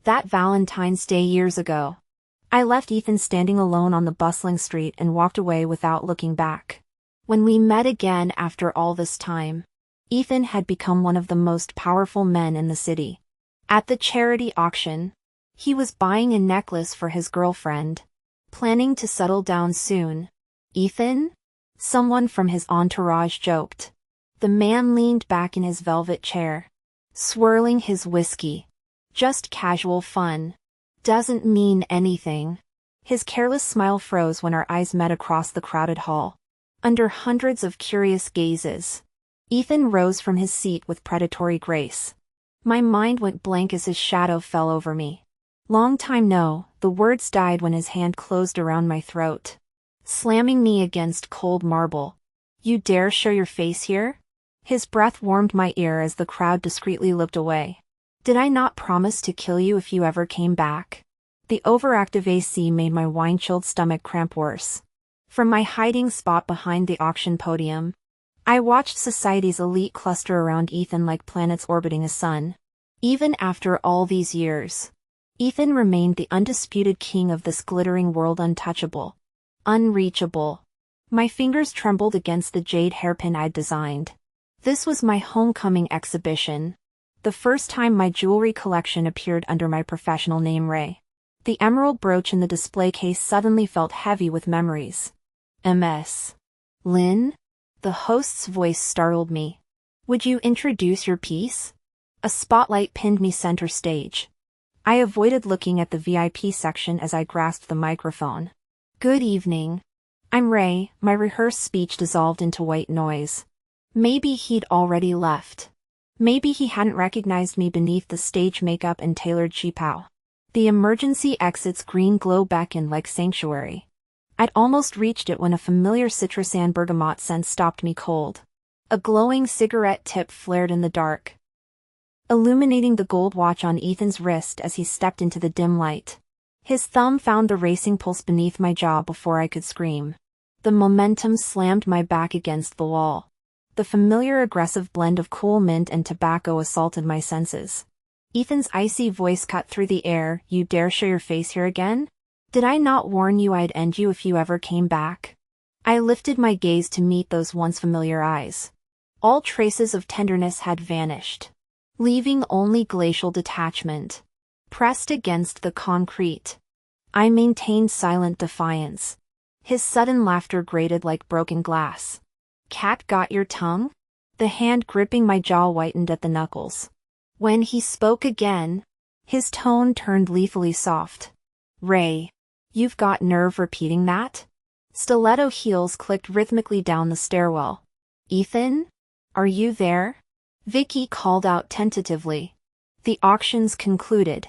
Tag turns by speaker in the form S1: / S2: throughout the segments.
S1: That Valentine's Day years ago. I left Ethan standing alone on the bustling street and walked away without looking back. When we met again after all this time, Ethan had become one of the most powerful men in the city. At the charity auction, he was buying a necklace for his girlfriend, planning to settle down soon. "Ethan?" someone from his entourage joked. The man leaned back in his velvet chair, swirling his whiskey. "Just casual fun. Doesn't mean anything." His careless smile froze when our eyes met across the crowded hall. Under hundreds of curious gazes, Ethan rose from his seat with predatory grace. My mind went blank as his shadow fell over me. "Long time no," the words died when his hand closed around my throat, slamming me against cold marble. "You dare show your face here?" His breath warmed my ear as the crowd discreetly looked away. "Did I not promise to kill you if you ever came back?" The overactive AC made my wine-chilled stomach cramp worse. From my hiding spot behind the auction podium, I watched society's elite cluster around Ethan like planets orbiting a sun. Even after all these years, Ethan remained the undisputed king of this glittering world, untouchable, unreachable. My fingers trembled against the jade hairpin I'd designed. This was my homecoming exhibition. The first time my jewelry collection appeared under my professional name, Ray. The emerald brooch in the display case suddenly felt heavy with memories. "Ms. Lin?" The host's voice startled me. "Would you introduce your piece?" A spotlight pinned me center stage. I avoided looking at the VIP section as I grasped the microphone. "Good evening. I'm Ray." My rehearsed speech dissolved into white noise. Maybe he'd already left. Maybe he hadn't recognized me beneath the stage makeup and tailored cheapao. The emergency exit's green glow beckoned like sanctuary. I'd almost reached it when a familiar citrus and bergamot scent stopped me cold. A glowing cigarette tip flared in the dark, illuminating the gold watch on Ethan's wrist as he stepped into the dim light. His thumb found the racing pulse beneath my jaw before I could scream. The momentum slammed my back against the wall. The familiar aggressive blend of cool mint and tobacco assaulted my senses. Ethan's icy voice cut through the air. "You dare show your face here again? Did I not warn you I'd end you if you ever came back?" I lifted my gaze to meet those once familiar eyes. All traces of tenderness had vanished, leaving only glacial detachment. Pressed against the concrete, I maintained silent defiance. His sudden laughter grated like broken glass. "Cat got your tongue?" The hand gripping my jaw whitened at the knuckles. When he spoke again, his tone turned lethally soft. "Ray, you've got nerve repeating that?" Stiletto heels clicked rhythmically down the stairwell. "Ethan? Are you there?" Vicky called out tentatively. The auctions concluded.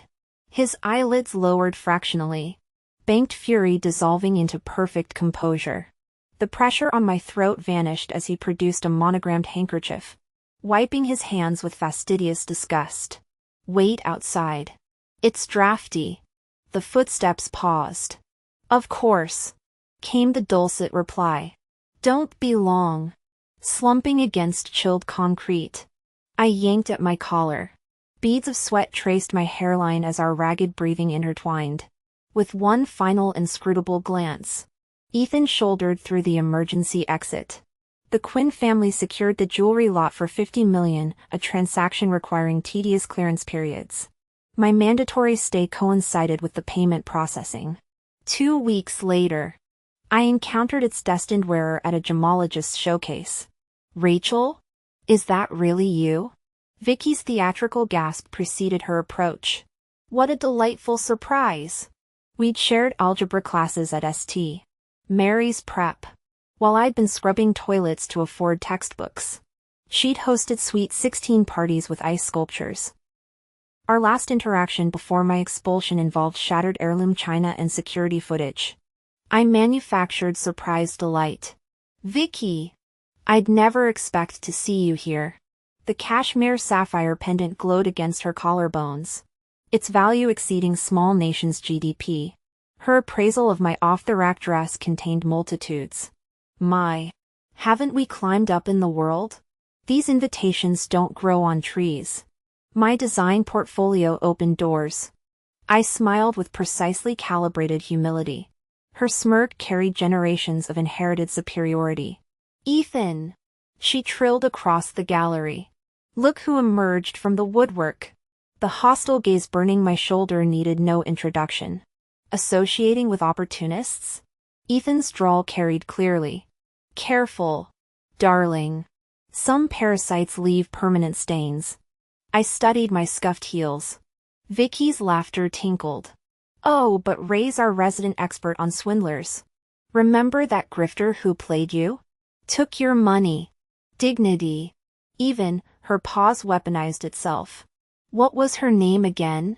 S1: His eyelids lowered fractionally, banked fury dissolving into perfect composure. The pressure on my throat vanished as he produced a monogrammed handkerchief, wiping his hands with fastidious disgust. "Wait outside. It's drafty." The footsteps paused. "Of course," came the dulcet reply. "Don't be long." Slumping against chilled concrete, I yanked at my collar. Beads of sweat traced my hairline as our ragged breathing intertwined. With one final inscrutable glance, Ethan shouldered through the emergency exit. The Quinn family secured the jewelry lot for $50 million, a transaction requiring tedious clearance periods. My mandatory stay coincided with the payment processing. 2 weeks later, I encountered its destined wearer at a gemologist's showcase. "Rachel? Is that really you?" Vicky's theatrical gasp preceded her approach. What a delightful surprise! We'd shared algebra classes at St. Mary's Prep, while I'd been scrubbing toilets to afford textbooks. She'd hosted Sweet 16 parties with ice sculptures. Our last interaction before my expulsion involved shattered heirloom china and security footage. I manufactured surprise delight. "Vicky, I'd never expect to see you here." The cashmere sapphire pendant glowed against her collarbones, its value exceeding small nation's GDP. Her appraisal of my off-the-rack dress contained multitudes. "My, haven't we climbed up in the world? These invitations don't grow on trees." My design portfolio opened doors. I smiled with precisely calibrated humility. Her smirk carried generations of inherited superiority. Ethan! She trilled across the gallery. Look who emerged from the woodwork. The hostile gaze burning my shoulder needed no introduction. Associating with opportunists? Ethan's drawl carried clearly. Careful, darling. Some parasites leave permanent stains. I studied my scuffed heels. Vicky's laughter tinkled. Oh, but Ray's our resident expert on swindlers. Remember that grifter who played you? Took your money. Dignity. Even, her pause weaponized itself. What was her name again?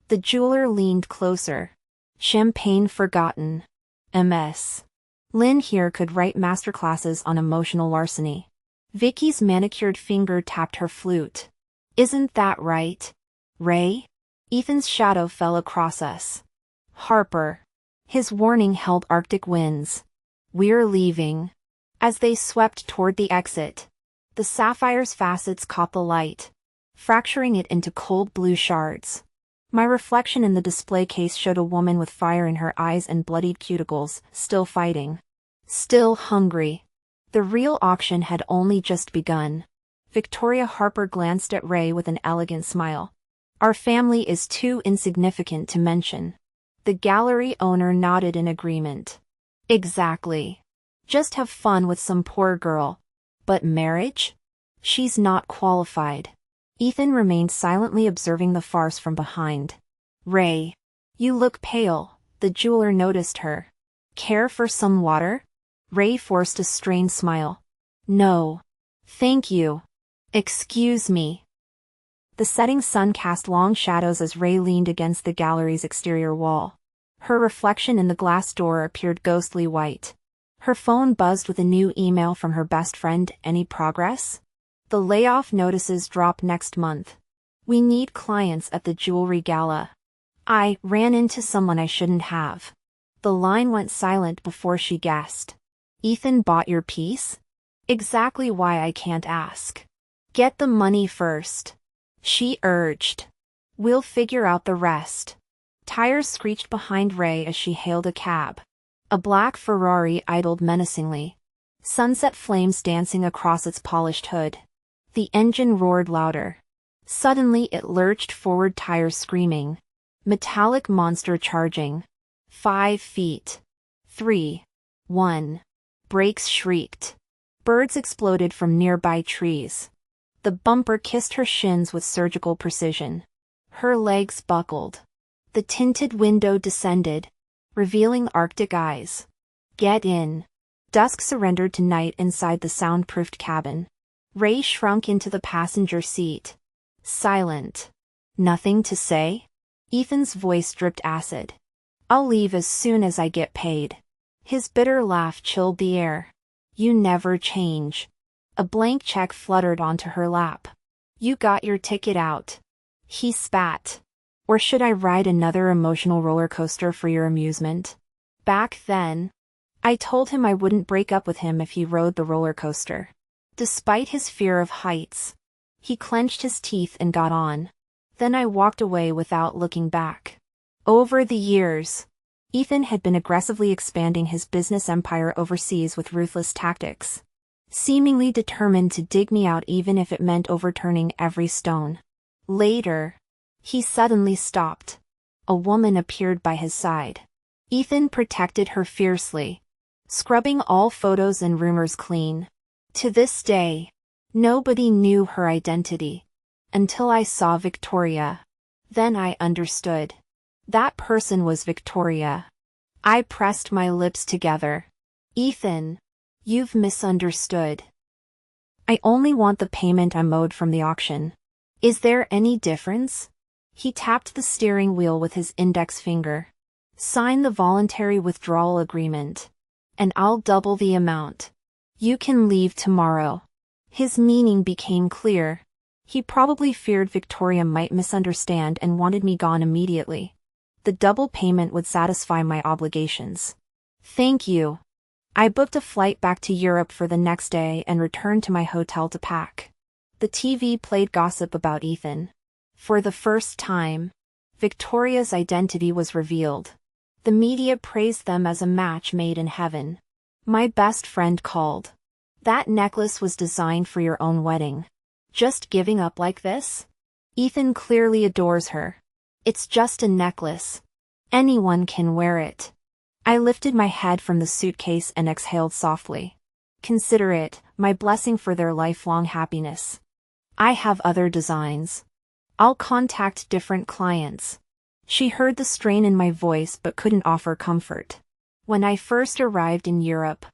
S1: The jeweler leaned closer. Champagne forgotten. MS. Lynn here could write masterclasses on emotional larceny. Vicky's manicured finger tapped her flute. Isn't that right, Ray? Ethan's shadow fell across us. Harper. His warning held Arctic winds. We're leaving. As they swept toward the exit, the sapphire's facets caught the light, fracturing it into cold blue shards. My reflection in the display case showed a woman with fire in her eyes and bloodied cuticles, still fighting. Still hungry. The real auction had only just begun. Victoria Harper glanced at Ray with an elegant smile. Our family is too insignificant to mention. The gallery owner nodded in agreement. Exactly. Just have fun with some poor girl. But marriage? She's not qualified. Ethan remained silently observing the farce from behind. Ray. You look pale, the jeweler noticed her. Care for some water? Ray forced a strained smile. No. Thank you. Excuse me. The setting sun cast long shadows as Ray leaned against the gallery's exterior wall. Her reflection in the glass door appeared ghostly white. Her phone buzzed with a new email from her best friend. Any progress? The layoff notices drop next month. We need clients at the jewelry gala. I ran into someone I shouldn't have. The line went silent before she guessed. Ethan bought your piece? Exactly why I can't ask. Get the money first. She urged. We'll figure out the rest. Tires screeched behind Ray as she hailed a cab. A black Ferrari idled menacingly. Sunset flames dancing across its polished hood. The engine roared louder. Suddenly it lurched forward, tires screaming. Metallic monster charging. 5 feet. 3. 1. Brakes shrieked. Birds exploded from nearby trees. The bumper kissed her shins with surgical precision. Her legs buckled. The tinted window descended, revealing Arctic eyes. Get in. Dusk surrendered to night inside the soundproofed cabin. Ray shrunk into the passenger seat. Silent. Nothing to say? Ethan's voice dripped acid. I'll leave as soon as I get paid. His bitter laugh chilled the air. You never change. A blank check fluttered onto her lap. You got your ticket out. He spat. Or should I ride another emotional roller coaster for your amusement? Back then, I told him I wouldn't break up with him if he rode the roller coaster. Despite his fear of heights, he clenched his teeth and got on. Then I walked away without looking back. Over the years, Ethan had been aggressively expanding his business empire overseas with ruthless tactics, seemingly determined to dig me out even if it meant overturning every stone. Later, he suddenly stopped. A woman appeared by his side. Ethan protected her fiercely, scrubbing all photos and rumors clean. To this day, nobody knew her identity. Until I saw Victoria. Then I understood. That person was Victoria. I pressed my lips together. Ethan, you've misunderstood. I only want the payment I'm owed from the auction. Is there any difference? He tapped the steering wheel with his index finger. Sign the voluntary withdrawal agreement. And I'll double the amount. You can leave tomorrow. His meaning became clear. He probably feared Victoria might misunderstand and wanted me gone immediately. The double payment would satisfy my obligations. Thank you. I booked a flight back to Europe for the next day and returned to my hotel to pack. The TV played gossip about Ethan. For the first time, Victoria's identity was revealed. The media praised them as a match made in heaven. My best friend called. That necklace was designed for your own wedding. Just giving up like this? Ethan clearly adores her. It's just a necklace. Anyone can wear it. I lifted my head from the suitcase and exhaled softly. Consider it my blessing for their lifelong happiness. I have other designs. I'll contact different clients. She heard the strain in my voice but couldn't offer comfort. When I first arrived in Europe,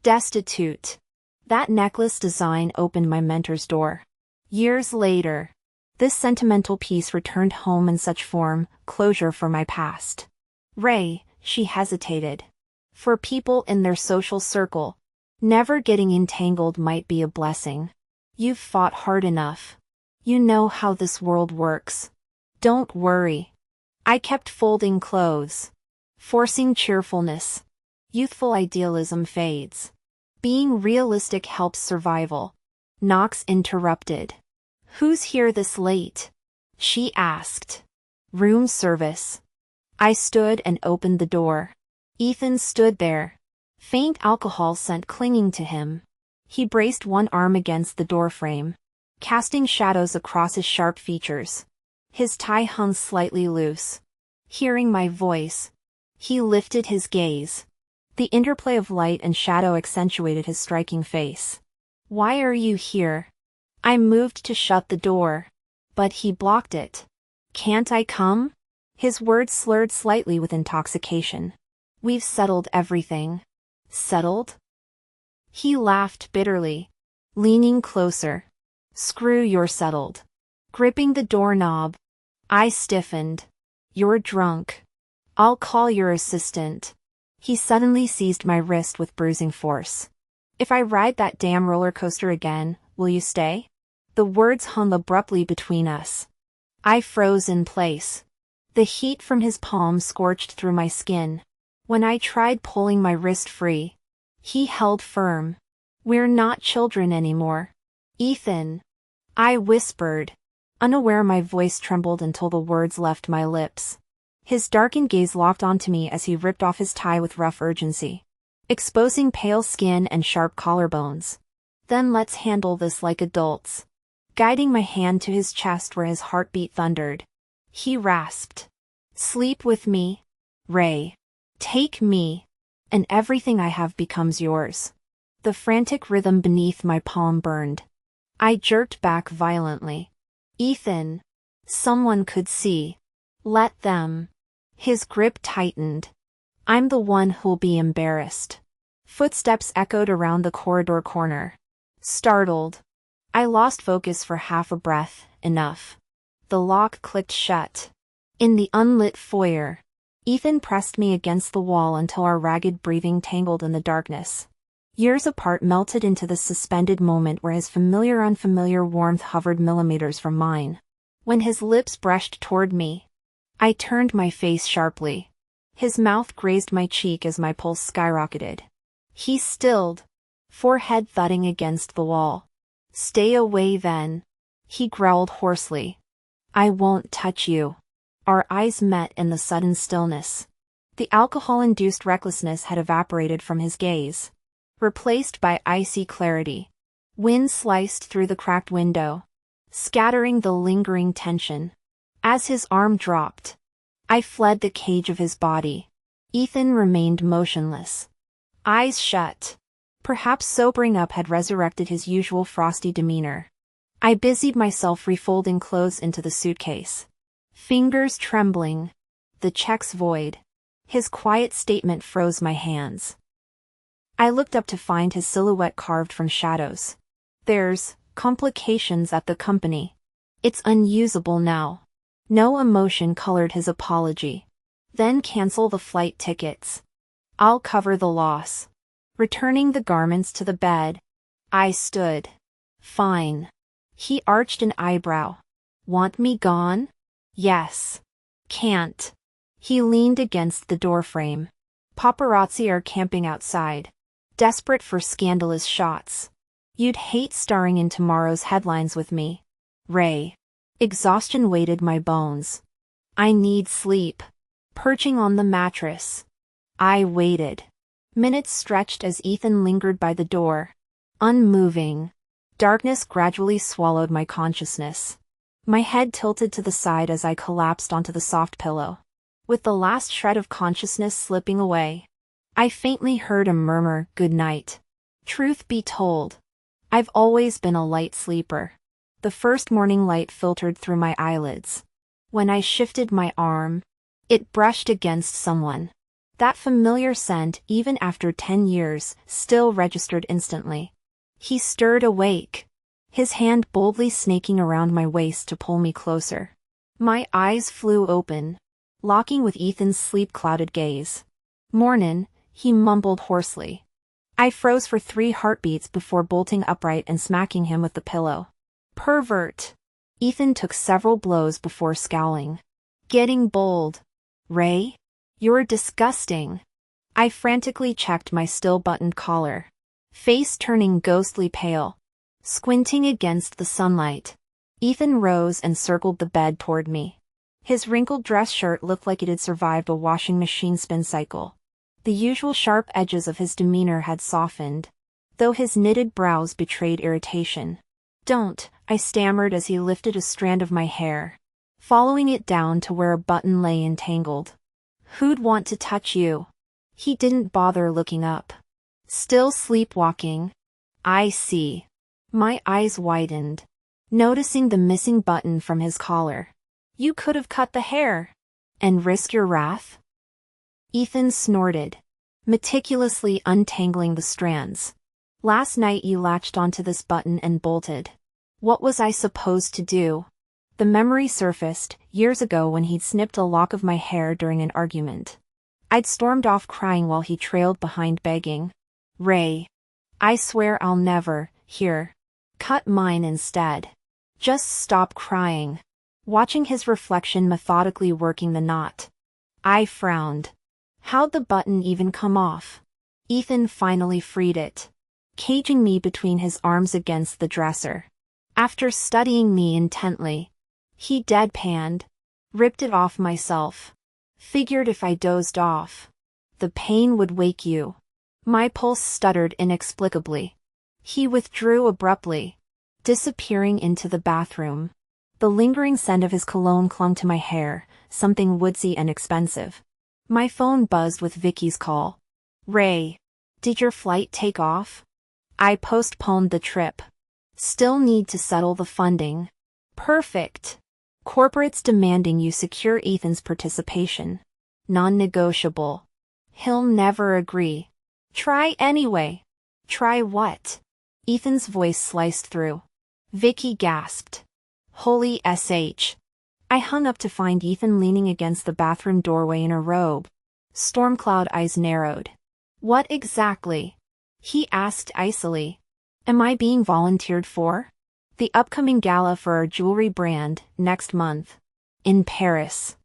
S1: destitute, that necklace design opened my mentor's door. Years later, this sentimental piece returned home in such form, closure for my past. Ray, she hesitated. For people in their social circle, never getting entangled might be a blessing. You've fought hard enough. You know how this world works. Don't worry. I kept folding clothes, forcing cheerfulness. Youthful idealism fades. Being realistic helps survival. Knox interrupted. Who's here this late? She asked. Room service. I stood and opened the door. Ethan stood there. Faint alcohol scent clinging to him. He braced one arm against the doorframe, casting shadows across his sharp features. His tie hung slightly loose. Hearing my voice, he lifted his gaze. The interplay of light and shadow accentuated his striking face. Why are you here? I moved to shut the door, but he blocked it. Can't I come? His words slurred slightly with intoxication. We've settled everything. Settled? He laughed bitterly, leaning closer. Screw you're settled. Gripping the doorknob, I stiffened. You're drunk. I'll call your assistant. He suddenly seized my wrist with bruising force. If I ride that damn roller coaster again, will you stay? The words hung abruptly between us. I froze in place. The heat from his palm scorched through my skin. When I tried pulling my wrist free, he held firm. We're not children anymore. Ethan. I whispered. Unaware, my voice trembled until the words left my lips. His darkened gaze locked onto me as he ripped off his tie with rough urgency, exposing pale skin and sharp collarbones. Then let's handle this like adults. Guiding my hand to his chest where his heartbeat thundered, he rasped. Sleep with me, Ray. Take me, and everything I have becomes yours. The frantic rhythm beneath my palm burned. I jerked back violently. Ethan. Someone could see. Let them. His grip tightened. I'm the one who'll be embarrassed. Footsteps echoed around the corridor corner. Startled, I lost focus for half a breath. Enough. The lock clicked shut. In the unlit foyer, Ethan pressed me against the wall until our ragged breathing tangled in the darkness. Years apart melted into the suspended moment where his familiar unfamiliar warmth hovered millimeters from mine. When his lips brushed toward me, I turned my face sharply. His mouth grazed my cheek as my pulse skyrocketed. He stilled, forehead thudding against the wall. Stay away then, he growled hoarsely. I won't touch you. Our eyes met in the sudden stillness. The alcohol-induced recklessness had evaporated from his gaze, replaced by icy clarity. Wind sliced through the cracked window, scattering the lingering tension. As his arm dropped, I fled the cage of his body. Ethan remained motionless, eyes shut. Perhaps sobering up had resurrected his usual frosty demeanor. I busied myself refolding clothes into the suitcase, fingers trembling, the checks void. His quiet statement froze my hands. I looked up to find his silhouette carved from shadows. There's complications at the company. It's unusable now. No emotion colored his apology. Then cancel the flight tickets. I'll cover the loss. Returning the garments to the bed, I stood. Fine. He arched an eyebrow. Want me gone? Yes. Can't. He leaned against the doorframe. Paparazzi are camping outside, desperate for scandalous shots. You'd hate starring in tomorrow's headlines with me, Ray. Exhaustion weighted my bones. I need sleep. Perching on the mattress, I waited. Minutes stretched as Ethan lingered by the door, unmoving. Darkness gradually swallowed my consciousness. My head tilted to the side as I collapsed onto the soft pillow. With the last shred of consciousness slipping away, I faintly heard a murmur, "Good night." Truth be told, I've always been a light sleeper. The first morning light filtered through my eyelids. When I shifted my arm, it brushed against someone. That familiar scent, even after 10 years, still registered instantly. He stirred awake, his hand boldly snaking around my waist to pull me closer. My eyes flew open, locking with Ethan's sleep-clouded gaze. "Mornin'," he mumbled hoarsely. I froze for 3 heartbeats before bolting upright and smacking him with the pillow. "Pervert." Ethan took several blows before scowling. "Getting bold. Ray? You're disgusting." I frantically checked my still-buttoned collar, face turning ghostly pale, squinting against the sunlight. Ethan rose and circled the bed toward me. His wrinkled dress shirt looked like it had survived a washing machine spin cycle. The usual sharp edges of his demeanor had softened, though his knitted brows betrayed irritation. "Don't," I stammered as he lifted a strand of my hair, following it down to where a button lay entangled. "Who'd want to touch you?" He didn't bother looking up. "Still sleepwalking? I see." My eyes widened, noticing the missing button from his collar. "You could have cut the hair. And risk your wrath?" Ethan snorted, meticulously untangling the strands. "Last night you latched onto this button and bolted. What was I supposed to do?" The memory surfaced, years ago when he'd snipped a lock of my hair during an argument. I'd stormed off crying while he trailed behind begging, "Ray, I swear I'll never, here. Cut mine instead. Just stop crying." Watching his reflection methodically working the knot, I frowned. How'd the button even come off? Ethan finally freed it, caging me between his arms against the dresser. After studying me intently, he deadpanned, "Ripped it off myself. Figured if I dozed off, the pain would wake you." My pulse stuttered inexplicably. He withdrew abruptly, disappearing into the bathroom. The lingering scent of his cologne clung to my hair, something woodsy and expensive. My phone buzzed with Vicky's call. "Ray, did your flight take off?" "I postponed the trip. Still need to settle the funding." "Perfect. Corporate's demanding you secure Ethan's participation. Non-negotiable. He'll never agree." "Try anyway." "Try what?" Ethan's voice sliced through. Vicky gasped. "Holy SH. I hung up to find Ethan leaning against the bathroom doorway in a robe. Stormcloud eyes narrowed. "What exactly?" he asked icily. "Am I being volunteered for?" "The upcoming gala for our jewelry brand, next month. In Paris."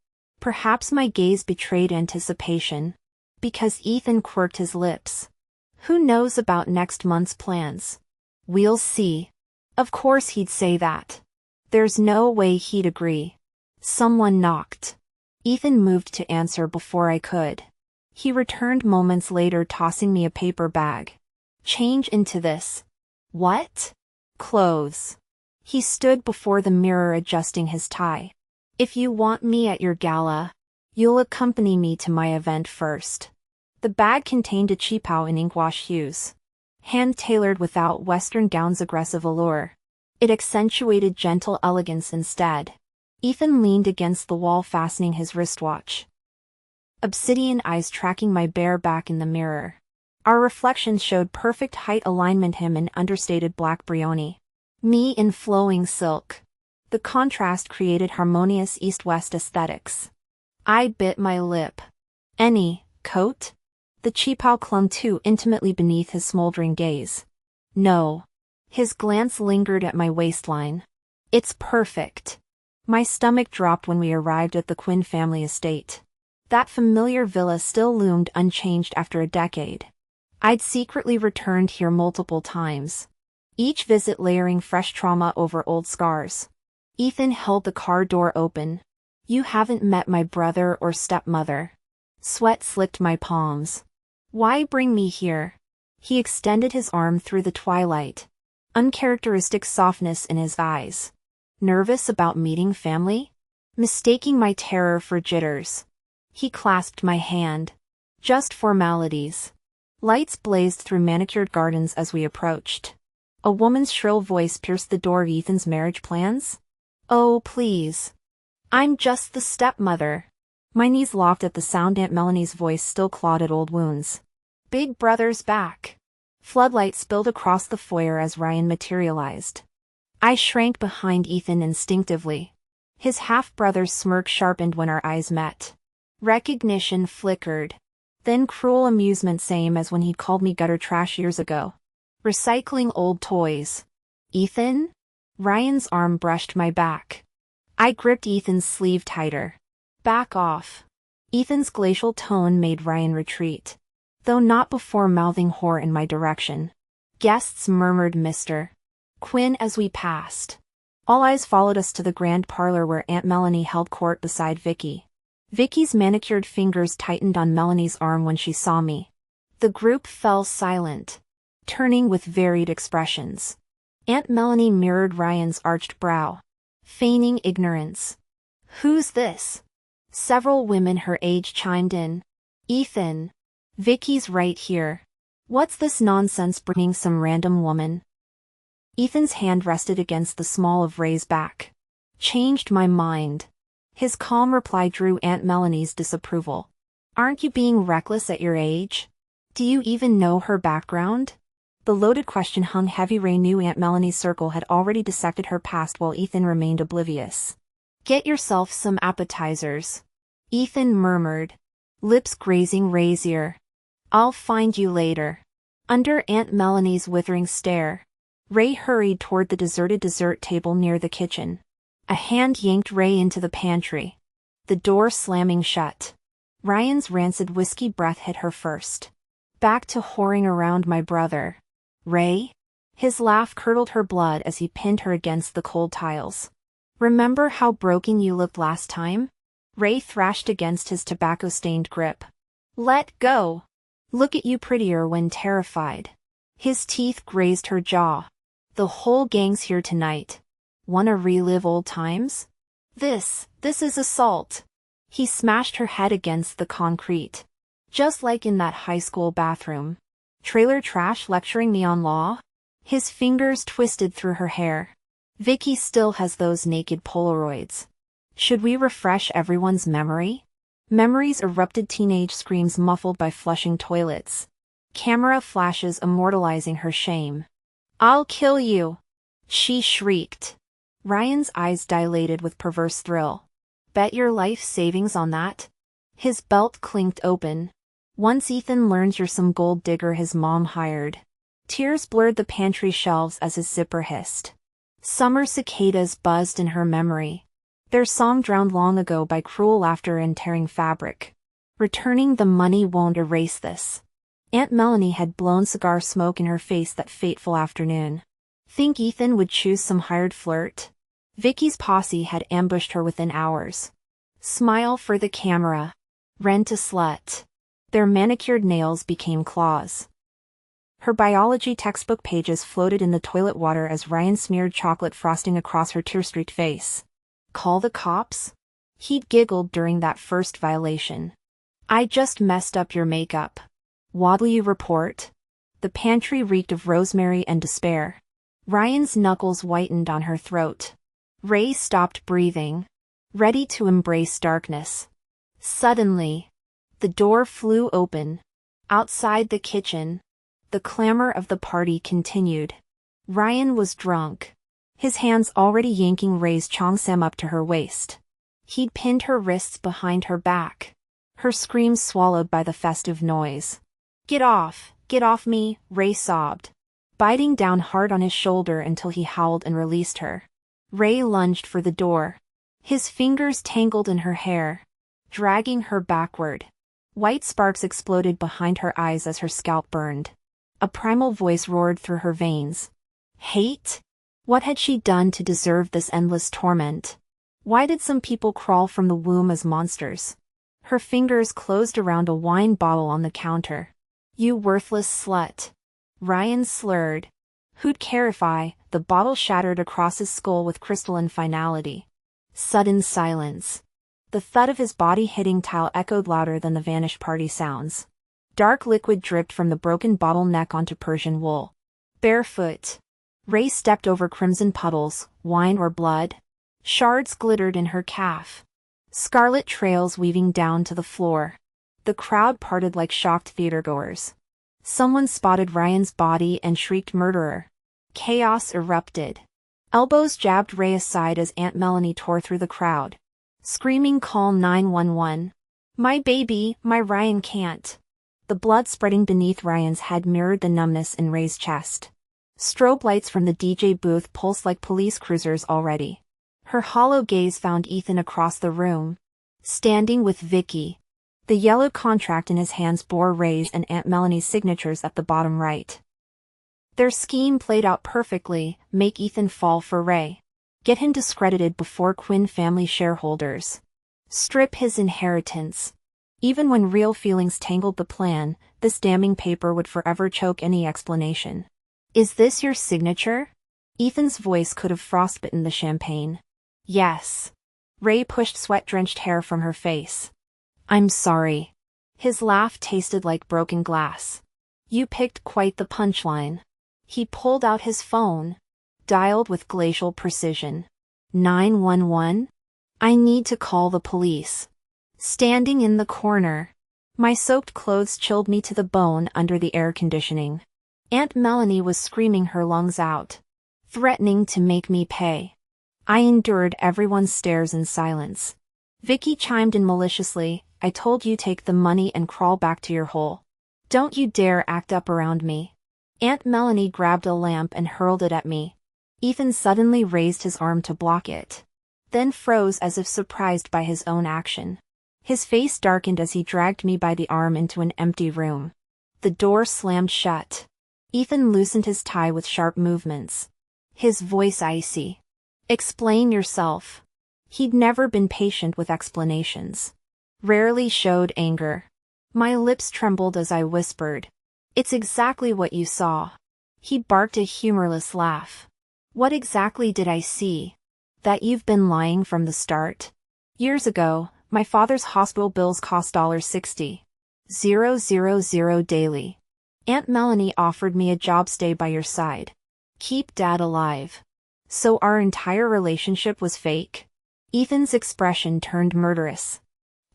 S1: Perhaps my gaze betrayed anticipation, because Ethan quirked his lips. "Who knows about next month's plans?" "We'll see." Of course he'd say that. There's no way he'd agree. Someone knocked. Ethan moved to answer before I could. He returned moments later, tossing me a paper bag. "Change into this." "What?" "Clothes." He stood before the mirror adjusting his tie. "If you want me at your gala, you'll accompany me to my event first." The bag contained a cheapao in inkwash hues, hand-tailored without Western gown's aggressive allure. It accentuated gentle elegance instead. Ethan leaned against the wall, fastening his wristwatch, obsidian eyes tracking my bare back in the mirror. Our reflections showed perfect height alignment, him in understated black brioni, me in flowing silk. The contrast created harmonious east-west aesthetics. I bit my lip. "Any coat?" The cheapao clung too intimately beneath his smoldering gaze. "No." His glance lingered at my waistline. "It's perfect." My stomach dropped when we arrived at the Quinn family estate. That familiar villa still loomed unchanged after a decade. I'd secretly returned here multiple times, each visit layering fresh trauma over old scars. Ethan held the car door open, You haven't met my brother or stepmother. Sweat slicked my palms. Why bring me here? He extended his arm through the twilight. Uncharacteristic softness in his eyes. Nervous about meeting family? Mistaking my terror for jitters. He clasped my hand. Just formalities. Lights blazed through manicured gardens as we approached. A woman's shrill voice pierced the door of Ethan's marriage plans. Oh, please. I'm just the stepmother. My knees locked at the sound. Aunt Melanie's voice still clawed at old wounds. Big brother's back. Floodlight spilled across the foyer as Ryan materialized. I shrank behind Ethan instinctively. His half-brother's smirk sharpened when our eyes met. Recognition flickered. Then cruel amusement, same as when he'd called me gutter trash years ago. Recycling old toys. Ethan? Ryan's arm brushed my back. I gripped Ethan's sleeve tighter. Back off. Ethan's glacial tone made Ryan retreat, though not before mouthing whore in my direction. Guests murmured Mr. Quinn as we passed. All eyes followed us to the grand parlor where Aunt Melanie held court beside Vicky. Vicky's manicured fingers tightened on Melanie's arm when she saw me. The group fell silent, turning with varied expressions. Aunt Melanie mirrored Ryan's arched brow, feigning ignorance. Who's this? Several women her age chimed in. Ethan. Vicky's right here. What's this nonsense bringing some random woman? Ethan's hand rested against the small of Ray's back. Changed my mind. His calm reply drew Aunt Melanie's disapproval. Aren't you being reckless at your age? Do you even know her background? The loaded question hung heavy. Ray knew Aunt Melanie's circle had already dissected her past while Ethan remained oblivious. Get yourself some appetizers. Ethan murmured, lips grazing Ray's ear. I'll find you later. Under Aunt Melanie's withering stare, Ray hurried toward the deserted dessert table near the kitchen. A hand yanked Ray into the pantry, the door slamming shut. Ryan's rancid whiskey breath hit her first. Back to whoring around my brother. Ray? His laugh curdled her blood as he pinned her against the cold tiles. Remember how broken you looked last time? Ray thrashed against his tobacco-stained grip. Let go. Look at you prettier when terrified. His teeth grazed her jaw. The whole gang's here tonight. Wanna relive old times? This is assault. He smashed her head against the concrete. Just like in that high school bathroom. Trailer trash lecturing me on law? His fingers twisted through her hair. Vicky still has those naked Polaroids. Should we refresh everyone's memory? Memories erupted, teenage screams muffled by flushing toilets. Camera flashes immortalizing her shame. I'll kill you! She shrieked. Ryan's eyes dilated with perverse thrill. Bet your life savings on that? His belt clinked open. Once Ethan learns you're some gold digger his mom hired. Tears blurred the pantry shelves as his zipper hissed. Summer cicadas buzzed in her memory. Their song drowned long ago by cruel laughter and tearing fabric. Returning the money won't erase this. Aunt Melanie had blown cigar smoke in her face that fateful afternoon. Think Ethan would choose some hired flirt? Vicky's posse had ambushed her within hours. Smile for the camera. Rent a slut. Their manicured nails became claws. Her biology textbook pages floated in the toilet water as Ryan smeared chocolate frosting across her tear-streaked face. Call the cops? He'd giggled during that first violation. I just messed up your makeup. What'll you report? The pantry reeked of rosemary and despair. Ryan's knuckles whitened on her throat. Ray stopped breathing, ready to embrace darkness. Suddenly, the door flew open. Outside the kitchen, the clamor of the party continued. Ryan was drunk, his hands already yanking Ray's cheongsam up to her waist. He'd pinned her wrists behind her back, her screams swallowed by the festive noise. Get off me, Ray sobbed, biting down hard on his shoulder until he howled and released her. Ray lunged for the door. His fingers tangled in her hair, dragging her backward. White sparks exploded behind her eyes as her scalp burned. A primal voice roared through her veins. Hate? What had she done to deserve this endless torment? Why did some people crawl from the womb as monsters? Her fingers closed around a wine bottle on the counter. You worthless slut. Ryan slurred. Who'd care if I? The bottle shattered across his skull with crystalline finality. Sudden silence. The thud of his body hitting tile echoed louder than the vanished party sounds. Dark liquid dripped from the broken bottle neck onto Persian wool. Barefoot. Ray stepped over crimson puddles, wine or blood. Shards glittered in her calf. Scarlet trails weaving down to the floor. The crowd parted like shocked theatergoers. Someone spotted Ryan's body and shrieked murderer. Chaos erupted. Elbows jabbed Ray aside as Aunt Melanie tore through the crowd. Screaming, call 911. My baby, my Ryan can't. The blood spreading beneath Ryan's head mirrored the numbness in Ray's chest. Strobe lights from the DJ booth pulsed like police cruisers already. Her hollow gaze found Ethan across the room, standing with Vicky. The yellow contract in his hands bore Ray's and Aunt Melanie's signatures at the bottom right. Their scheme played out perfectly: make Ethan fall for Ray. Get him discredited before Quinn family shareholders. Strip his inheritance. Even when real feelings tangled the plan, this damning paper would forever choke any explanation. Is this your signature? Ethan's voice could have frostbitten the champagne. Yes. Ray pushed sweat-drenched hair from her face. I'm sorry. His laugh tasted like broken glass. You picked quite the punchline. He pulled out his phone. Dialed with glacial precision. 911? I need to call the police. Standing in the corner. My soaked clothes chilled me to the bone under the air conditioning. Aunt Melanie was screaming her lungs out. Threatening to make me pay. I endured everyone's stares in silence. Vicky chimed in maliciously, I told you take the money and crawl back to your hole. Don't you dare act up around me. Aunt Melanie grabbed a lamp and hurled it at me. Ethan suddenly raised his arm to block it. Then froze as if surprised by his own action. His face darkened as he dragged me by the arm into an empty room. The door slammed shut. Ethan loosened his tie with sharp movements. His voice icy. Explain yourself. He'd never been patient with explanations. Rarely showed anger. My lips trembled as I whispered. It's exactly what you saw. He barked a humorless laugh. What exactly did I see? That you've been lying from the start? Years ago, my father's hospital bills cost $60,000 daily. Aunt Melanie offered me a job, stay by your side. Keep Dad alive. So our entire relationship was fake? Ethan's expression turned murderous.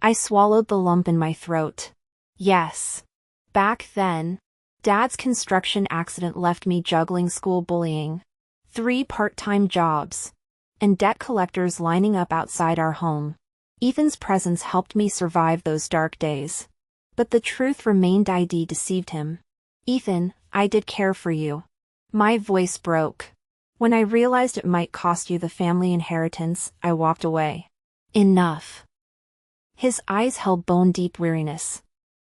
S1: I swallowed the lump in my throat. Yes. Back then, Dad's construction accident left me juggling school bullying, 3 part-time jobs, and debt collectors lining up outside our home. Ethan's presence helped me survive those dark days. But the truth remained. I deceived him. Ethan, I did care for you. My voice broke. When I realized it might cost you the family inheritance, I walked away. Enough. His eyes held bone-deep weariness.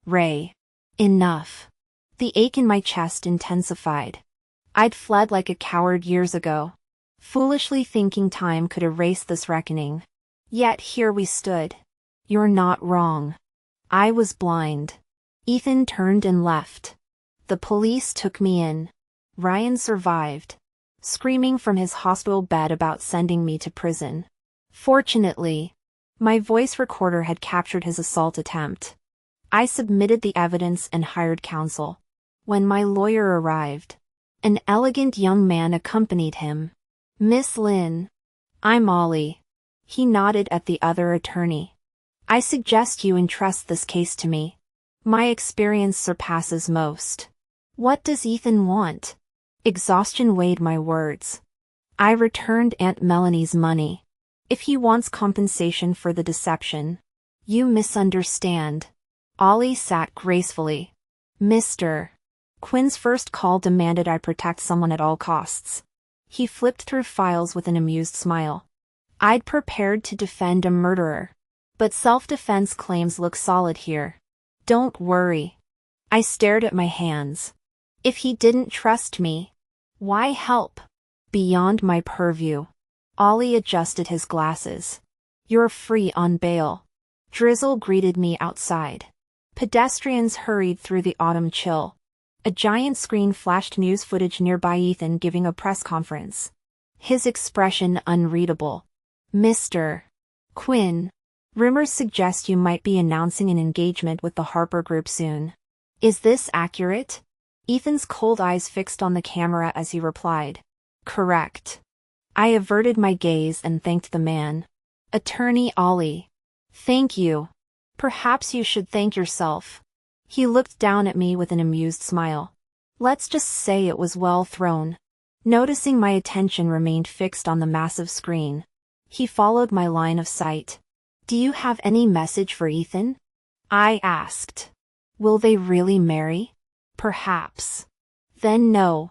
S1: Ray. Enough. The ache in my chest intensified. I'd fled like a coward years ago, foolishly thinking time could erase this reckoning. Yet here we stood. You're not wrong. I was blind. Ethan turned and left. The police took me in. Ryan survived, screaming from his hospital bed about sending me to prison. Fortunately, my voice recorder had captured his assault attempt. I submitted the evidence and hired counsel. When my lawyer arrived, an elegant young man accompanied him. Miss Lynn. I'm Ollie. He nodded at the other attorney. I suggest you entrust this case to me. My experience surpasses most. What does Ethan want? Exhaustion weighed my words. I returned Aunt Melanie's money. If he wants compensation for the deception, you misunderstand. Ollie sat gracefully. Mr. Quinn's first call demanded I protect someone at all costs. He flipped through files with an amused smile. I'd prepared to defend a murderer. But self-defense claims look solid here. Don't worry. I stared at my hands. If he didn't trust me, why help? Beyond my purview. Ollie adjusted his glasses. You're free on bail. Drizzle greeted me outside. Pedestrians hurried through the autumn chill. A giant screen flashed news footage nearby, Ethan giving a press conference. His expression unreadable. Mr. Quinn, rumors suggest you might be announcing an engagement with the Harper Group soon. Is this accurate? Ethan's cold eyes fixed on the camera as he replied. Correct. I averted my gaze and thanked the man. Attorney Ollie. Thank you. Perhaps you should thank yourself. He looked down at me with an amused smile. Let's just say it was well thrown. Noticing my attention remained fixed on the massive screen, he followed my line of sight. Do you have any message for Ethan? I asked. Will they really marry? Perhaps. Then no.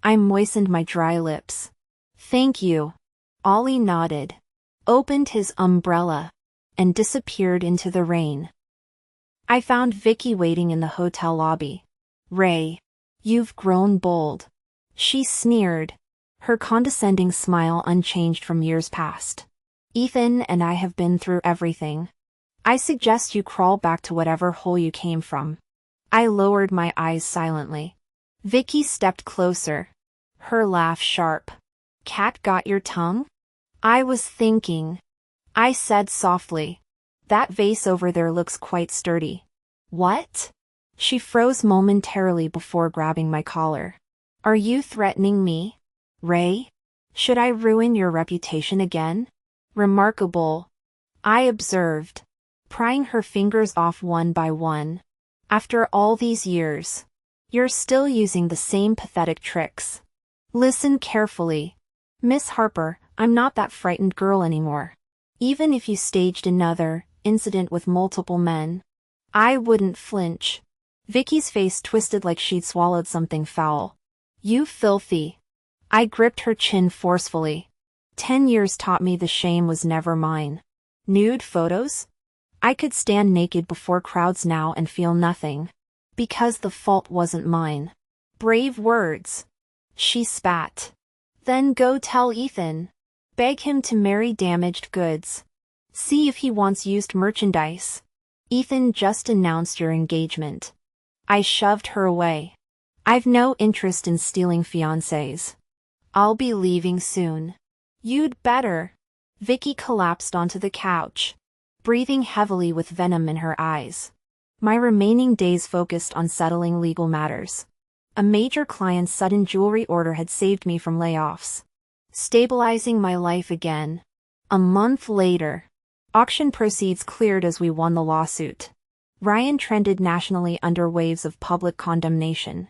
S1: I moistened my dry lips. Thank you. Ollie nodded, opened his umbrella, and disappeared into the rain. I found Vicky waiting in the hotel lobby. Ray, you've grown bold. She sneered, her condescending smile unchanged from years past. Ethan and I have been through everything. I suggest you crawl back to whatever hole you came from. I lowered my eyes silently. Vicky stepped closer, her laugh sharp. Cat got your tongue? I was thinking. I said softly. That vase over there looks quite sturdy. What? She froze momentarily before grabbing my collar. Are you threatening me, Ray? Should I ruin your reputation again? Remarkable, I observed, prying her fingers off one by one. After all these years, you're still using the same pathetic tricks. Listen carefully. Miss Harper, I'm not that frightened girl anymore. Even if you staged another incident with multiple men, I wouldn't flinch. Vicky's face twisted like she'd swallowed something foul. You filthy. I gripped her chin forcefully. 10 years taught me the shame was never mine. Nude photos? I could stand naked before crowds now and feel nothing. Because the fault wasn't mine. Brave words. She spat. Then go tell Ethan. Beg him to marry damaged goods. See if he wants used merchandise. Ethan just announced your engagement. I shoved her away. I've no interest in stealing fiancés. I'll be leaving soon. You'd better. Vicky collapsed onto the couch, breathing heavily with venom in her eyes. My remaining days focused on settling legal matters. A major client's sudden jewelry order had saved me from layoffs, stabilizing my life again. A month later, auction proceeds cleared as we won the lawsuit. Ryan trended nationally under waves of public condemnation.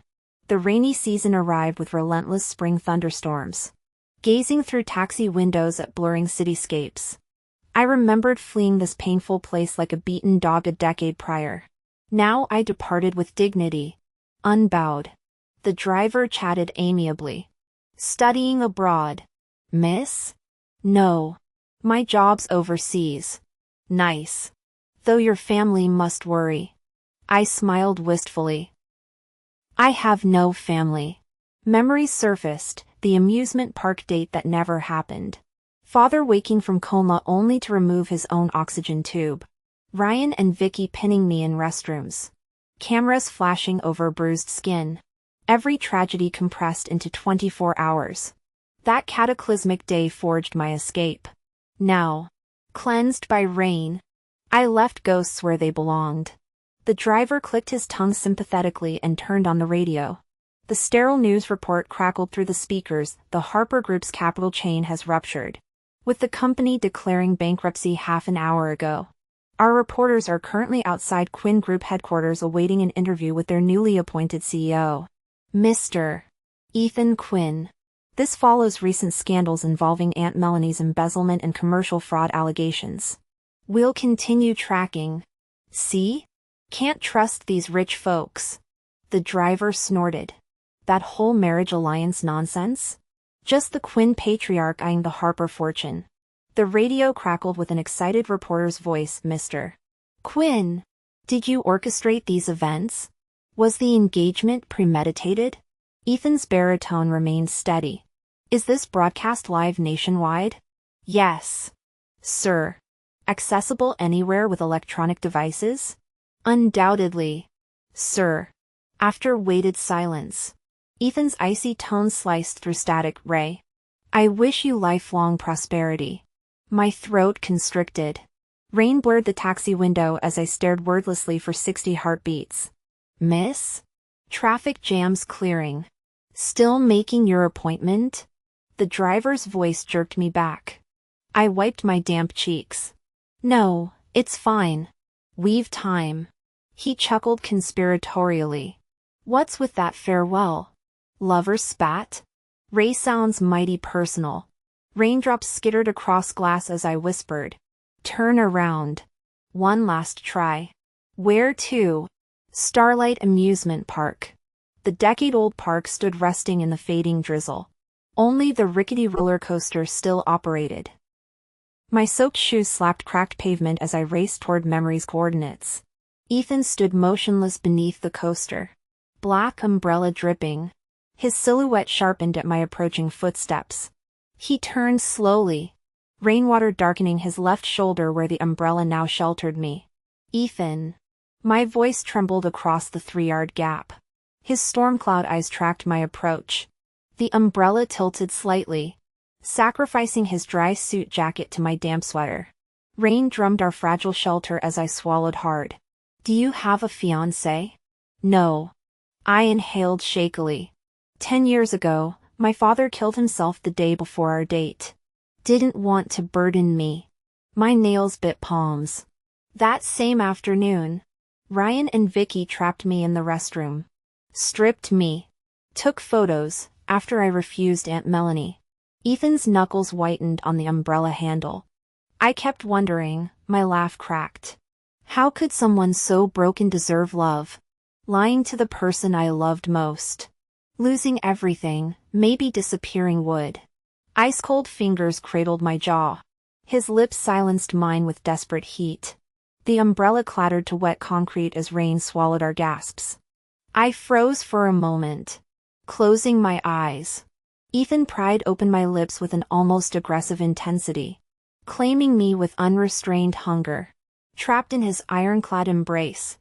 S1: The rainy season arrived with relentless spring thunderstorms. Gazing through taxi windows at blurring cityscapes, I remembered fleeing this painful place like a beaten dog a decade prior. Now I departed with dignity, unbowed. The driver chatted amiably. Studying abroad, miss? No. My job's overseas. Nice. Though your family must worry. I smiled wistfully. I have no family. Memories surfaced, the amusement park date that never happened. Father waking from coma only to remove his own oxygen tube. Ryan and Vicky pinning me in restrooms. Cameras flashing over bruised skin. Every tragedy compressed into 24 hours. That cataclysmic day forged my escape. Now, cleansed by rain, I left ghosts where they belonged. The driver clicked his tongue sympathetically and turned on the radio. The sterile news report crackled through the speakers. The Harper Group's capital chain has ruptured, with the company declaring bankruptcy half an hour ago. Our reporters are currently outside Quinn Group headquarters awaiting an interview with their newly appointed CEO, Mr. Ethan Quinn. This follows recent scandals involving Aunt Melanie's embezzlement and commercial fraud allegations. We'll continue tracking. See? Can't trust these rich folks. The driver snorted. That whole marriage alliance nonsense? Just the Quinn patriarch eyeing the Harper fortune. The radio crackled with an excited reporter's voice. Mr. Quinn, did you orchestrate these events? Was the engagement premeditated? Ethan's baritone remained steady. Is this broadcast live nationwide? Yes, sir. Accessible anywhere with electronic devices? Undoubtedly. Sir. After waited silence. Ethan's icy tone sliced through static. Ray. I wish you lifelong prosperity. My throat constricted. Rain blurred the taxi window as I stared wordlessly for 60 heartbeats. Miss? Traffic jams clearing. Still making your appointment? The driver's voice jerked me back. I wiped my damp cheeks. No, it's fine. We've time. He chuckled conspiratorially. What's with that farewell? Lover's spat? Ray sounds mighty personal. Raindrops skittered across glass as I whispered. Turn around. One last try. Where to? Starlight Amusement Park. The decade-old park stood resting in the fading drizzle. Only the rickety roller coaster still operated. My soaked shoes slapped cracked pavement as I raced toward memory's coordinates. Ethan stood motionless beneath the coaster. Black umbrella dripping. His silhouette sharpened at my approaching footsteps. He turned slowly. Rainwater darkening his left shoulder where the umbrella now sheltered me. Ethan. My voice trembled across the 3-yard gap. His storm cloud eyes tracked my approach. The umbrella tilted slightly, sacrificing his dry suit jacket to my damp sweater. Rain drummed our fragile shelter as I swallowed hard. Do you have a fiancé? No. I inhaled shakily. 10 years ago, my father killed himself the day before our date. Didn't want to burden me. My nails bit palms. That same afternoon, Ryan and Vicky trapped me in the restroom. Stripped me. Took photos, after I refused Aunt Melanie. Ethan's knuckles whitened on the umbrella handle. I kept wondering, my laugh cracked. How could someone so broken deserve love? Lying to the person I loved most. Losing everything, maybe disappearing would. Ice-cold fingers cradled my jaw. His lips silenced mine with desperate heat. The umbrella clattered to wet concrete as rain swallowed our gasps. I froze for a moment. Closing my eyes. Ethan pried open my lips with an almost aggressive intensity. Claiming me with unrestrained hunger. Trapped in his ironclad embrace.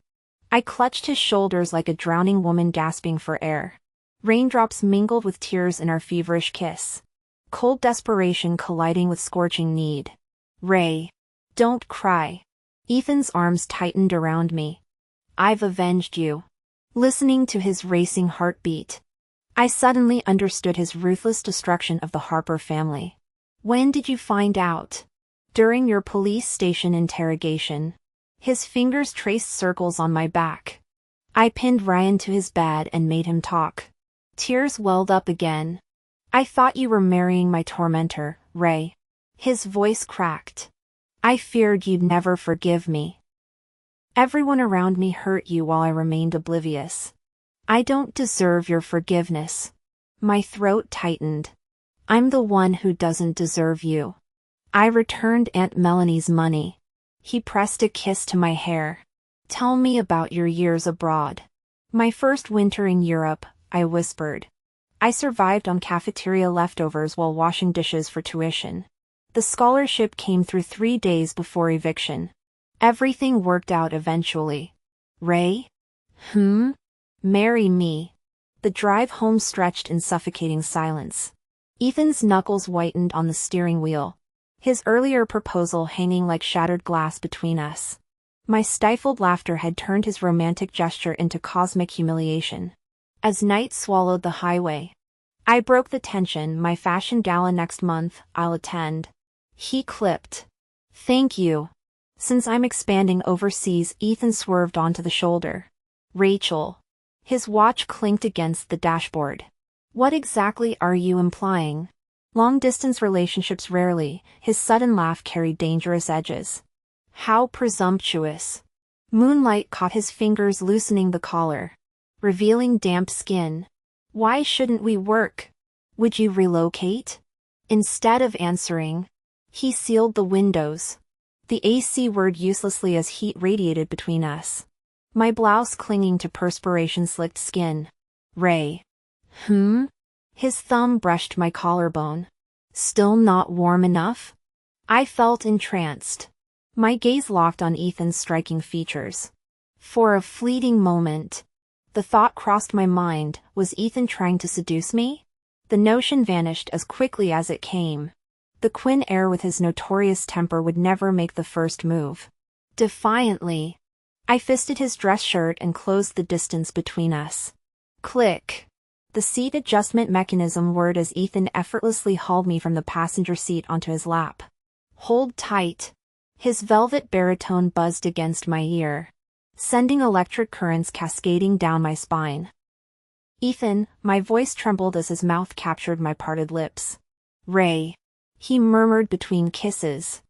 S1: I clutched his shoulders like a drowning woman gasping for air. Raindrops mingled with tears in our feverish kiss. Cold desperation colliding with scorching need. Ray. Don't cry. Ethan's arms tightened around me. I've avenged you. Listening to his racing heartbeat. I suddenly understood his ruthless destruction of the Harper family. When did you find out? During your police station interrogation. His fingers traced circles on my back. I pinned Ryan to his bed and made him talk. Tears welled up again. I thought you were marrying my tormentor, Ray. His voice cracked. I feared you'd never forgive me. Everyone around me hurt you while I remained oblivious. I don't deserve your forgiveness. My throat tightened. I'm the one who doesn't deserve you. I returned Aunt Melanie's money. He pressed a kiss to my hair. Tell me about your years abroad. My first winter in Europe, I whispered. I survived on cafeteria leftovers while washing dishes for tuition. The scholarship came through 3 days before eviction. Everything worked out eventually. Ray? Marry me. The drive home stretched in suffocating silence. Ethan's knuckles whitened on the steering wheel. His earlier proposal hanging like shattered glass between us. My stifled laughter had turned his romantic gesture into cosmic humiliation. As night swallowed the highway. I broke the tension. My fashion gala next month, I'll attend. He clipped. Thank you. Since I'm expanding overseas, Ethan swerved onto the shoulder. Rachel. His watch clinked against the dashboard. What exactly are you implying? Long-distance relationships rarely. His sudden laugh carried dangerous edges. How presumptuous. Moonlight caught his fingers loosening the collar. Revealing damp skin. Why shouldn't we work? Would you relocate? Instead of answering, he sealed the windows. The AC whirred uselessly as heat radiated between us. My blouse clinging to perspiration-slicked skin. Ray. His thumb brushed my collarbone. Still not warm enough? I felt entranced. My gaze locked on Ethan's striking features. For a fleeting moment, the thought crossed my mind, was Ethan trying to seduce me? The notion vanished as quickly as it came. The Quinn heir with his notorious temper would never make the first move. Defiantly, I fisted his dress shirt and closed the distance between us. Click. The seat adjustment mechanism whirred as Ethan effortlessly hauled me from the passenger seat onto his lap. Hold tight. His velvet baritone buzzed against my ear, sending electric currents cascading down my spine. Ethan, my voice trembled as his mouth captured my parted lips. Ray. He murmured between kisses.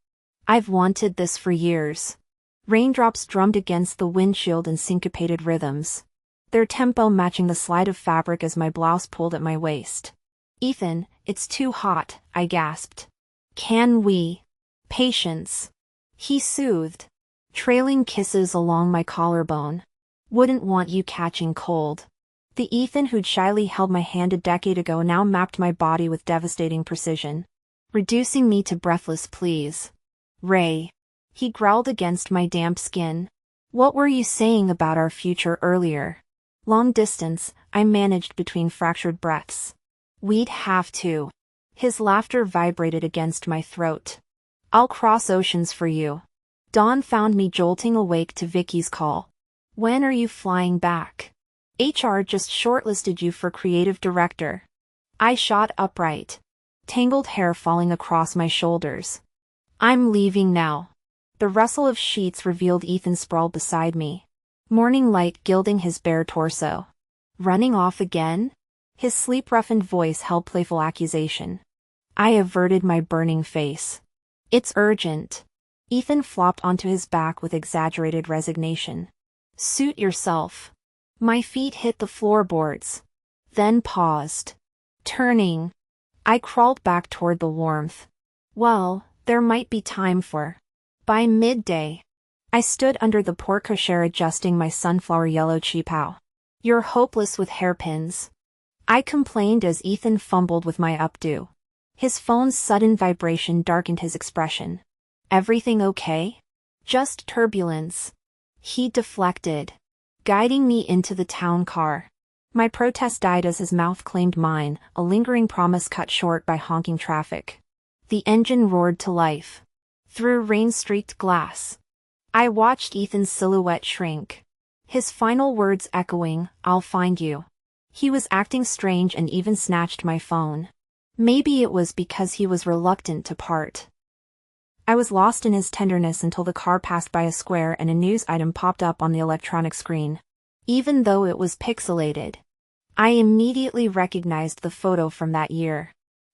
S1: I've wanted this for years. Raindrops drummed against the windshield in syncopated rhythms, their tempo matching the slide of fabric as my blouse pulled at my waist. Ethan, it's too hot, I gasped. Can we? Patience. He soothed, trailing kisses along my collarbone. Wouldn't want you catching cold. The Ethan who'd shyly held my hand a decade ago now mapped my body with devastating precision, reducing me to breathless pleas. Ray. He growled against my damp skin. What were you saying about our future earlier? Long distance, I managed between fractured breaths. We'd have to. His laughter vibrated against my throat. I'll cross oceans for you. Dawn found me jolting awake to Vicky's call. When are you flying back? HR just shortlisted you for creative director. I shot upright, tangled hair falling across my shoulders. I'm leaving now. The rustle of sheets revealed Ethan sprawled beside me, morning light gilding his bare torso. Running off again? His sleep-roughened voice held playful accusation. I averted my burning face. It's urgent. Ethan flopped onto his back with exaggerated resignation. Suit yourself. My feet hit the floorboards, then paused. Turning, I crawled back toward the warmth. Well, there might be time for. By midday, I stood under the porte cochere adjusting my sunflower yellow cheapao. You're hopeless with hairpins, I complained as Ethan fumbled with my updo. His phone's sudden vibration darkened his expression. Everything okay? Just turbulence. He deflected, guiding me into the town car. My protest died as his mouth claimed mine, a lingering promise cut short by honking traffic. The engine roared to life. Through rain-streaked glass, I watched Ethan's silhouette shrink, his final words echoing, I'll find you. He was acting strange and even snatched my phone. Maybe it was because he was reluctant to part. I was lost in his tenderness until the car passed by a square and a news item popped up on the electronic screen. Even though it was pixelated, I immediately recognized the photo from that year.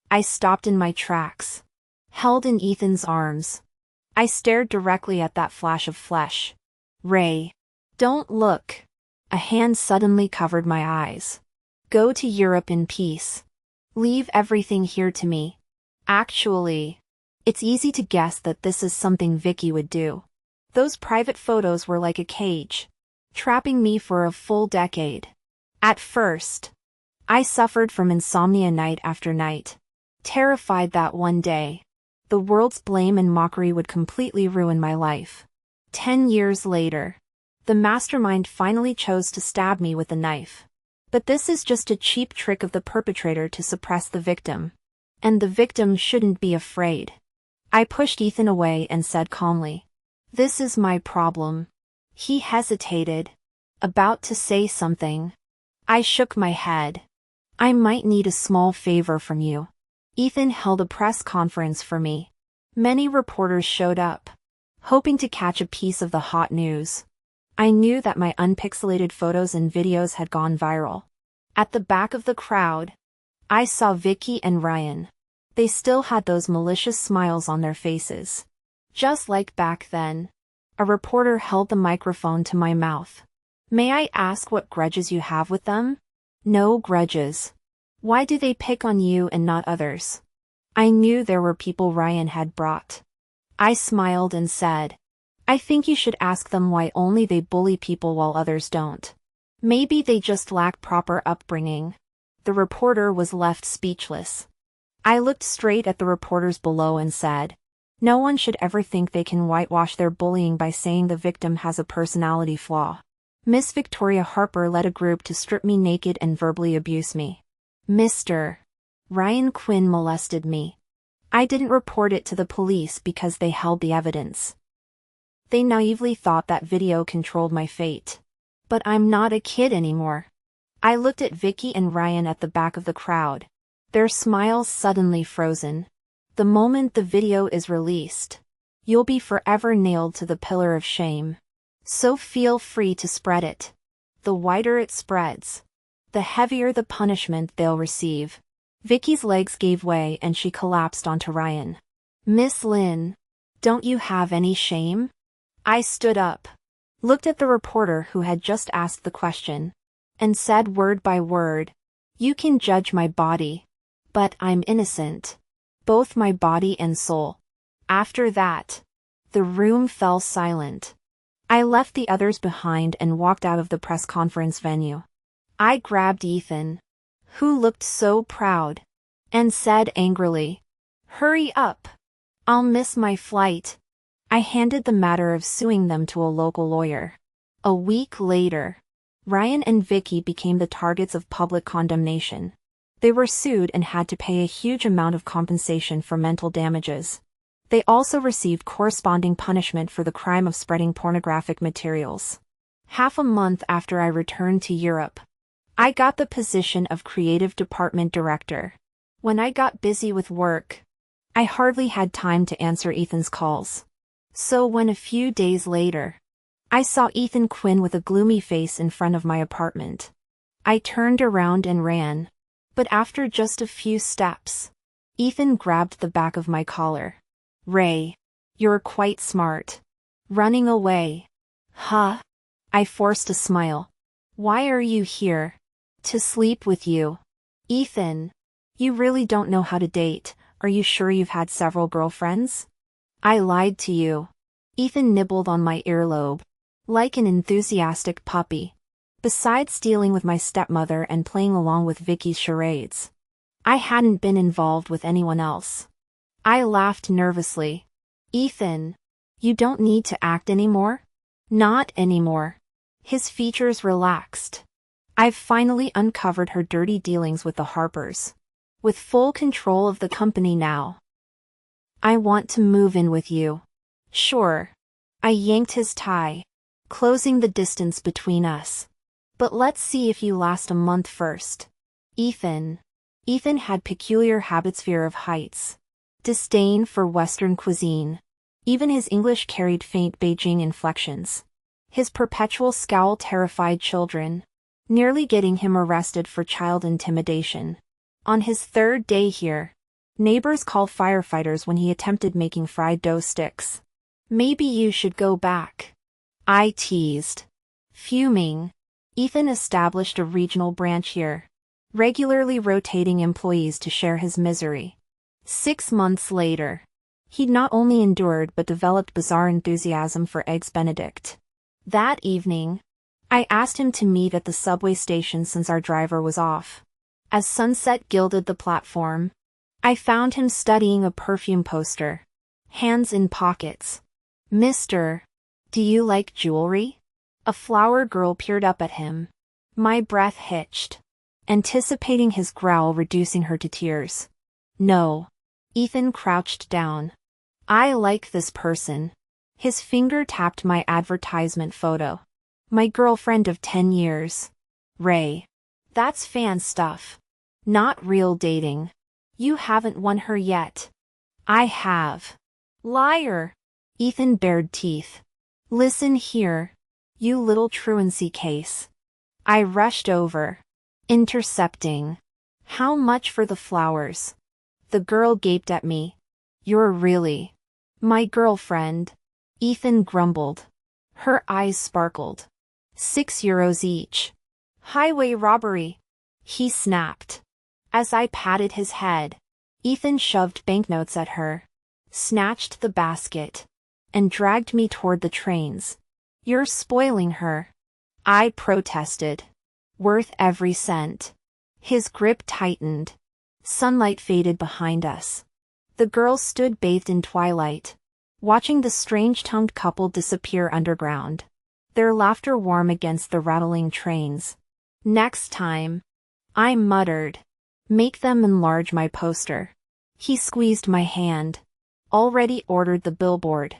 S1: I stopped in my tracks, held in Ethan's arms. I stared directly at that flash of flesh. Ray, don't look. A hand suddenly covered my eyes. Go to Europe in peace. Leave everything here to me. Actually, it's easy to guess that this is something Vicky would do. Those private photos were like a cage, trapping me for a full decade. At first, I suffered from insomnia night after night, terrified that one day, the world's blame and mockery would completely ruin my life. 10 years later, the mastermind finally chose to stab me with a knife. But this is just a cheap trick of the perpetrator to suppress the victim. And the victim shouldn't be afraid. I pushed Ethan away and said calmly, "This is my problem." He hesitated, about to say something. I shook my head. "I might need a small favor from you." Ethan held a press conference for me. Many reporters showed up, hoping to catch a piece of the hot news. I knew that my unpixelated photos and videos had gone viral. At the back of the crowd, I saw Vicky and Ryan. They still had those malicious smiles on their faces. Just like back then. A reporter held the microphone to my mouth. "May I ask what grudges you have with them?" "No grudges. Why do they pick on you and not others?" I knew there were people Ryan had brought. I smiled and said, "I think you should ask them why only they bully people while others don't. Maybe they just lack proper upbringing." The reporter was left speechless. I looked straight at the reporters below and said, No one should ever think they can whitewash their bullying by saying the victim has a personality flaw. Miss Victoria Harper led a group to strip me naked and verbally abuse me. Mr. Ryan Quinn molested me. I didn't report it to the police because they held the evidence. They naively thought that video controlled my fate. But I'm not a kid anymore. I looked at Vicky and Ryan at the back of the crowd. Their smiles suddenly frozen. The moment the video is released, you'll be forever nailed to the pillar of shame. So feel free to spread it. The wider it spreads, the heavier the punishment they'll receive. Vicky's legs gave way and she collapsed onto Ryan. Miss Lynn, don't you have any shame? I stood up, looked at the reporter who had just asked the question, and said word by word, "You can judge my body, but I'm innocent. Both my body and soul." After that, the room fell silent. I left the others behind and walked out of the press conference venue. I grabbed Ethan, who looked so proud, and said angrily, "Hurry up. I'll miss my flight." I handed the matter of suing them to a local lawyer. A week later, Ryan and Vicky became the targets of public condemnation. They were sued and had to pay a huge amount of compensation for mental damages. They also received corresponding punishment for the crime of spreading pornographic materials. Half a month after I returned to Europe, I got the position of creative department director. When I got busy with work, I hardly had time to answer Ethan's calls. So when a few days later, I saw Ethan Quinn with a gloomy face in front of my apartment, I turned around and ran. But after just a few steps, Ethan grabbed the back of my collar. "Ray, you're quite smart. Running away." "Huh?" I forced a smile. "Why are you here?" "To sleep with you." "Ethan, you really don't know how to date. Are you sure you've had several girlfriends?" "I lied to you." Ethan nibbled on my earlobe, like an enthusiastic puppy. Besides dealing with my stepmother and playing along with Vicky's charades, I hadn't been involved with anyone else. I laughed nervously. "Ethan, you don't need to act anymore?" "Not anymore." His features relaxed. "I've finally uncovered her dirty dealings with the Harpers. With full control of the company now. I want to move in with you." "Sure." I yanked his tie, closing the distance between us. "But let's see if you last a month first." Ethan had peculiar habits: fear of heights, disdain for Western cuisine. Even his English carried faint Beijing inflections. His perpetual scowl terrified children, nearly getting him arrested for child intimidation. On his third day here, neighbors called firefighters when he attempted making fried dough sticks. "Maybe you should go back," I teased. Fuming, Ethan established a regional branch here, regularly rotating employees to share his misery. 6 months later, he'd not only endured but developed bizarre enthusiasm for Eggs Benedict. That evening, I asked him to meet at the subway station since our driver was off. As sunset gilded the platform, I found him studying a perfume poster, hands in pockets. "Mister, do you like jewelry?" A flower girl peered up at him. My breath hitched, anticipating his growl reducing her to tears. "No." Ethan crouched down. "I like this person." His finger tapped my advertisement photo. "My girlfriend of 10 years. Ray. That's fan stuff. Not real dating. You haven't won her yet." "I have." "Liar." Ethan bared teeth. "Listen here, you little truancy case." I rushed over, intercepting. "How much for the flowers?" The girl gaped at me. "You're really my girlfriend?" Ethan grumbled. Her eyes sparkled. €6 each. "Highway robbery," he snapped. As I patted his head, Ethan shoved banknotes at her, snatched the basket, and dragged me toward the trains. "You're spoiling her," I protested. "Worth every cent." His grip tightened. Sunlight faded behind us. The girls stood bathed in twilight, watching the strange-tongued couple disappear underground, their laughter warm against the rattling trains. Next time, I muttered, make them enlarge my poster. He squeezed my hand. Already ordered the billboard.